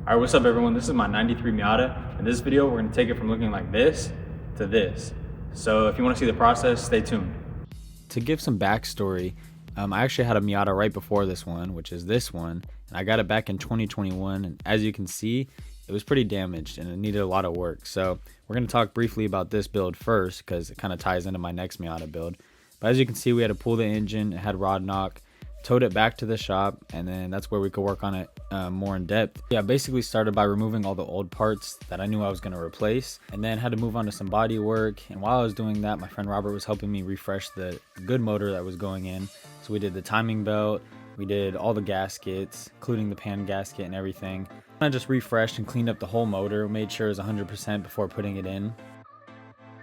Alright, what's up everyone? This is my 93 Miata. In this video, we're gonna take it from looking like this to this. So if you wanna see the process, stay tuned. To give some backstory, I actually had a Miata right before this one, which is this one, and I got it back in 2021, and as you can see, it was pretty damaged and it needed a lot of work. So we're gonna talk briefly about this build first because it kind of ties into my next Miata build. But as you can see, we had to pull the engine, it had rod knock, towed it back to the shop, and then that's where we could work on it more in depth. Yeah, basically started by removing all the old parts that I knew I was going to replace, and then had to move on to some body work. And while I was doing that, my friend Robert was helping me refresh the good motor that was going in. So we did the timing belt, we did all the gaskets, including the pan gasket and everything. I just refreshed and cleaned up the whole motor, made sure it was 100% before putting it in.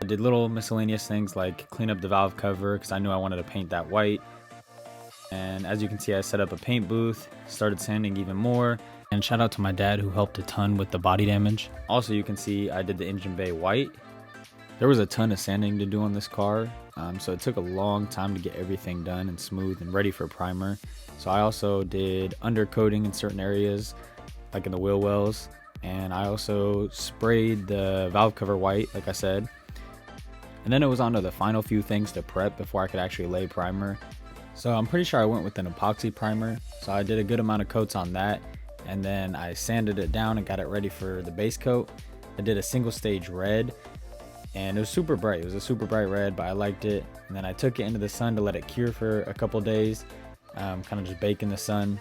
I did little miscellaneous things like clean up the valve cover because I knew I wanted to paint that white. And as you can see, I set up a paint booth, started sanding even more, and shout out to my dad who helped a ton with the body damage. Also, you can see I did the engine bay white. There was a ton of sanding to do on this car, so it took a long time to get everything done and smooth and ready for primer. So I also did undercoating in certain areas, like in the wheel wells, and I also sprayed the valve cover white, like I said. And then it was on to the final few things to prep before I could actually lay primer. So I'm pretty sure I went with an epoxy primer. So I did a good amount of coats on that, and then I sanded it down and got it ready for the base coat. I did a single stage red, and it was super bright. It was a super bright red, but I liked it. And then I took it into the sun to let it cure for a couple days, kind of just bake in the sun.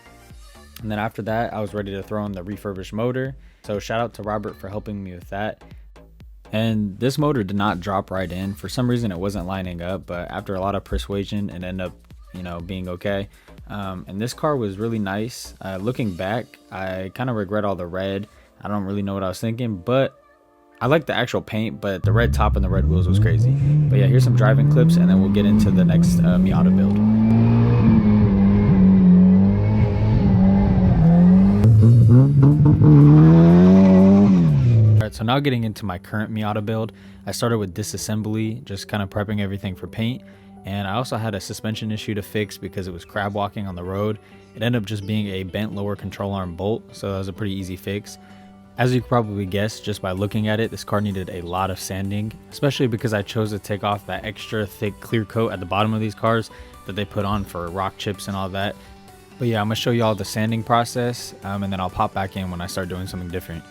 And then after that, I was ready to throw in the refurbished motor. So shout out to Robert for helping me with that. And this motor did not drop right in. For some reason, it wasn't lining up, but after a lot of persuasion, it ended up being okay. And this car was really nice. Looking back, I kind of regret all the red. I don't really know what I was thinking, but I like the actual paint, but the red top and the red wheels was crazy. But yeah, here's some driving clips, and then we'll get into the next Miata build. Alright, so now getting into my current Miata build, I started with disassembly, just kind of prepping everything for paint. And I also had a suspension issue to fix because it was crab walking on the road. It ended up just being a bent lower control arm bolt, so that was a pretty easy fix. As you could probably guess just by looking at it, this car needed a lot of sanding, especially because I chose to take off that extra thick clear coat at the bottom of these cars that they put on for rock chips and all that. But yeah, I'm going to show you all the sanding process, and then I'll pop back in when I start doing something different.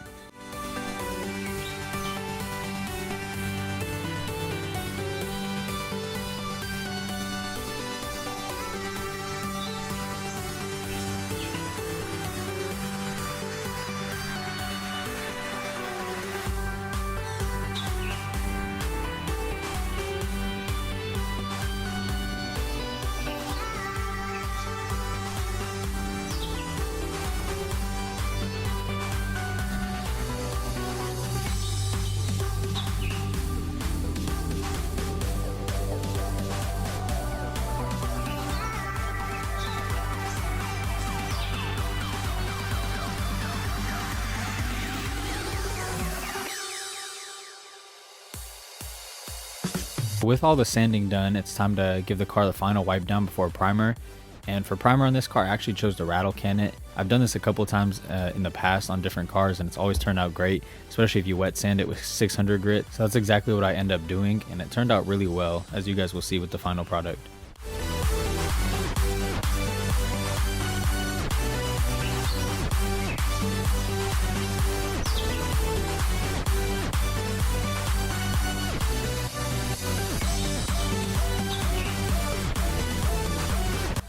With all the sanding done, it's time to give the car the final wipe down before primer. And for primer on this car, I actually chose to rattle can it. I've done this a couple times in the past on different cars, and it's always turned out great, especially if you wet sand it with 600 grit. So that's exactly what I end up doing, and it turned out really well, as you guys will see with the final product.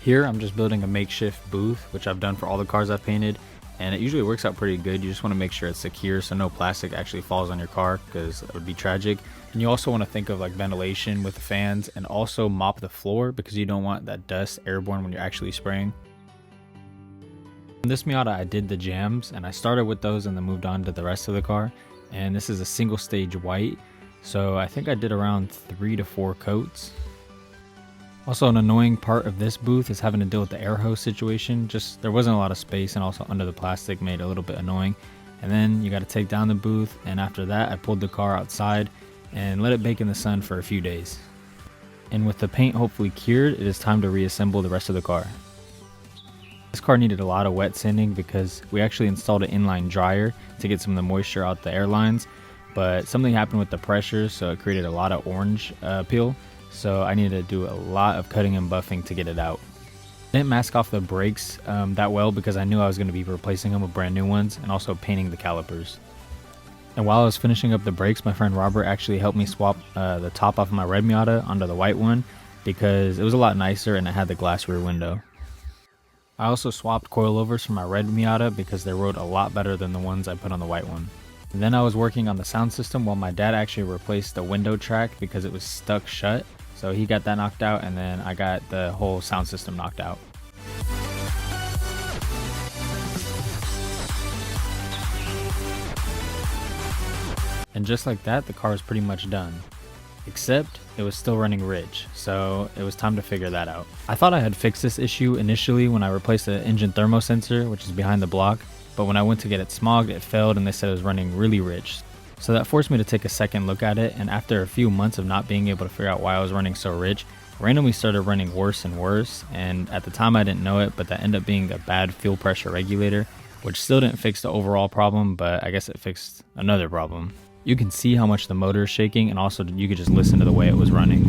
Here I'm just building a makeshift booth, which I've done for all the cars I've painted, and it usually works out pretty good. You just want to make sure it's secure so no plastic actually falls on your car, because it would be tragic. And you also want to think of like ventilation with the fans, and also mop the floor because you don't want that dust airborne when you're actually spraying. In this Miata, I did the jams, and I started with those and then moved on to the rest of the car. And this is a single stage white, so I think I did around 3 to 4 coats. Also, an annoying part of this booth is having to deal with the air hose situation. Just there wasn't a lot of space, and also under the plastic made it a little bit annoying. And then you got to take down the booth, and after that I pulled the car outside and let it bake in the sun for a few days. And with the paint hopefully cured, it is time to reassemble the rest of the car. This car needed a lot of wet sanding because we actually installed an inline dryer to get some of the moisture out the air lines, but something happened with the pressure, so it created a lot of orange peel, so I needed to do a lot of cutting and buffing to get it out. I didn't mask off the brakes that well because I knew I was going to be replacing them with brand new ones and also painting the calipers. And while I was finishing up the brakes, my friend Robert actually helped me swap the top off of my red Miata onto the white one because it was a lot nicer and it had the glass rear window. I also swapped coilovers for my red Miata because they rode a lot better than the ones I put on the white one. And then I was working on the sound system while my dad actually replaced the window track because it was stuck shut. So he got that knocked out, and then I got the whole sound system knocked out. And just like that, the car was pretty much done. Except it was still running rich, so it was time to figure that out. I thought I had fixed this issue initially when I replaced the engine thermo sensor, which is behind the block, but when I went to get it smogged, it failed and they said it was running really rich. So that forced me to take a second look at it, and after a few months of not being able to figure out why I was running so rich, randomly started running worse and worse, and at the time I didn't know it, but that ended up being a bad fuel pressure regulator, which still didn't fix the overall problem, but I guess it fixed another problem. You can see how much the motor is shaking, and also you could just listen to the way it was running.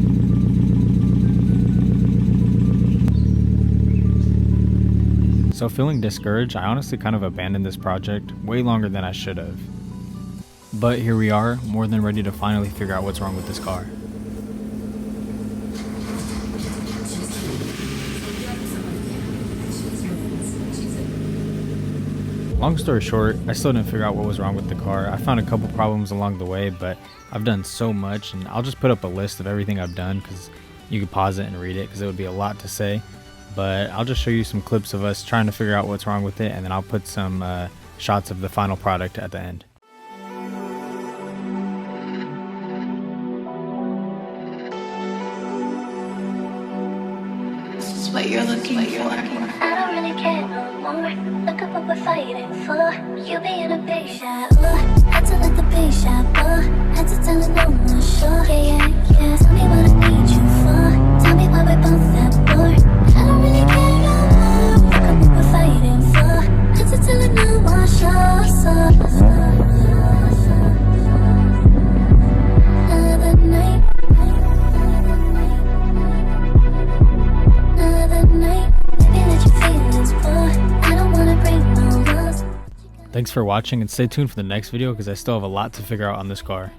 So feeling discouraged, I honestly kind of abandoned this project way longer than I should have. But here we are, more than ready to finally figure out what's wrong with this car. Long story short, I still didn't figure out what was wrong with the car. I found a couple problems along the way, but I've done so much, and I'll just put up a list of everything I've done because you could pause it and read it because it would be a lot to say. But I'll just show you some clips of us trying to figure out what's wrong with it, and then I'll put some shots of the final product at the end. This is what you're looking for. I don't really care no more. Look at what we're fighting for. You being a big shot, had to let the big shot go. Had to tell it no more sure. Yeah. Tell me what I need you for. Tell me why we're both that bored. I don't really care no more. Look at what we're fighting for. Had to tell it no more sure. Another night. Thanks for watching, and stay tuned for the next video because I still have a lot to figure out on this car.